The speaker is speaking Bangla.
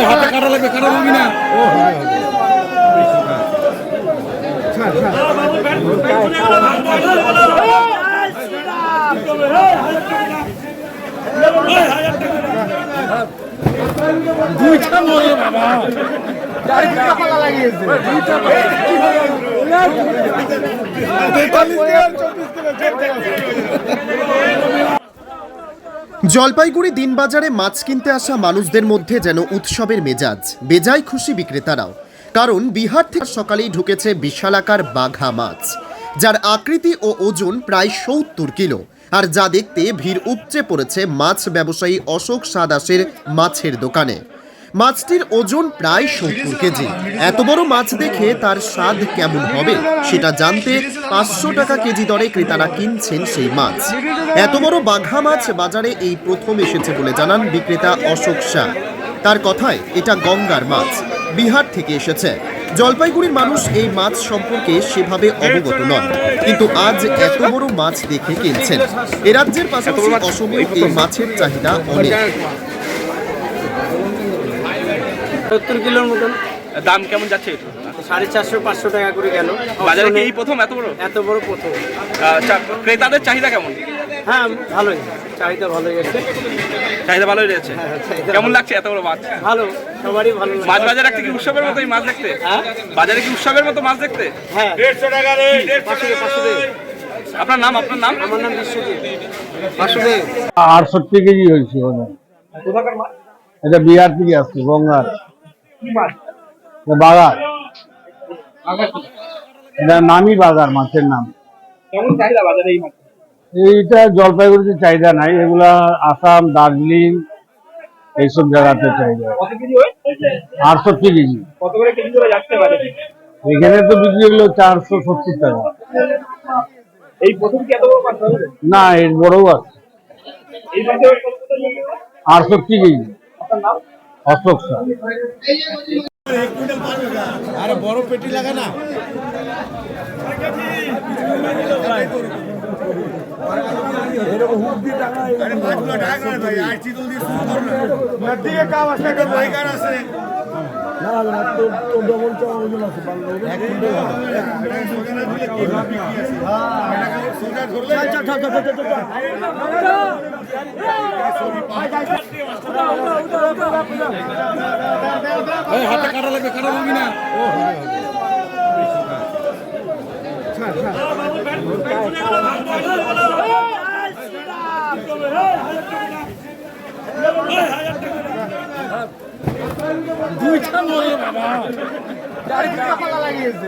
হাতে কাটা লাগবে, কাটা ভাঙবি না। দুইটা মরে বাবা, জলপাইগুড়ি দিনবাজারে মাছ কিনতে আসা মানুষদের মধ্যে যেন উৎসবের মেজাজ। বেজায় খুশি বিক্রেতারাও, কারণ বিহার থেকে সকালেই ঢুকেছে বিশালাকার বাঘা মাছ, যার আকৃতি ও ওজন প্রায় ৭০ কিলো, আর যা দেখতে ভিড় উপচে পড়েছে মাছ ব্যবসায়ী অশোক শাহ দাসের মাছের দোকানে। মাছটির ওজন প্রায় ৭০ কেজি। এত বড় মাছ দেখে তার স্বাদ কেমন হবে সেটা জানতে ৫০০ টাকা কেজি দরে ক্রেতারা কিনছেন সেই মাছ। এত বড় বাঘা মাছ বাজারে এই প্রথম এসেছে বলে জানান বিক্রেতা অশোক শাহ। তার কথায় এটা গঙ্গার মাছ, বিহার থেকে এসেছে। জলপাইগুড়ির মানুষ এই মাছ সম্পর্কে সেভাবে অবগত নন, কিন্তু আজ এত বড় মাছ দেখে কিনছেন। এ রাজ্যের পাশাপাশি অসমে এই মাছের চাহিদা অনেক। ৭০ কিলোর মতন। দাম কেমন যাচ্ছে এটা? 450-500 টাকা করে গেল। বাজারে কি এই প্রথম এত বড় প্রথম? ক্রেতাদের চাহিদা কেমন? হ্যাঁ, ভালোই, চাহিদা ভালোই আছে। চাহিদা ভালোই রয়েছে। কেমন লাগছে এত বড় মাছ? ভালো, সবারই ভালো লাগে। মাছ বাজারে একটা কি উৎসবের মতো এই মাছ দেখতে? হ্যাঁ, বাজারে কি উৎসবের মতো মাছ দেখতে? হ্যাঁ। 150 টাকা রে, 500 আপনার নাম? আমার নাম বিশ্বজিৎ। 68 কেজি হয়েছে। কোথাকার মাছ? এটা বিহার থেকে আসছে, গঙ্গার কি মাছ? বাগার। এটা নামই বাগার, মাছের নাম। কেমন চাহিদা বাজারে এই মাছ? এইটা জলপাইগুড়িতে চাহিদা নাই, এগুলা আসাম, দার্জিলিং এইসব জায়গাতে চাহিদা। কত কেজি হয়? 68 কেজি। কত করে কেজি ধরে যাচ্ছে বাজারে? এখানে তো বিক্রি হলো 470 টাকা। এই প্রথম কি এত বড় মাছ ধরবে? না, এর বড়ও আছে। এই মাছের কত কেজি? 68 কেজি। আপনার নাম? অশোক শাহ। আরে বড় পেটি লাগা না। হাতে কাটা লাগবে, কাটা ভাঙবি না। দুইটা মরে বাবা, লাগিয়েছে।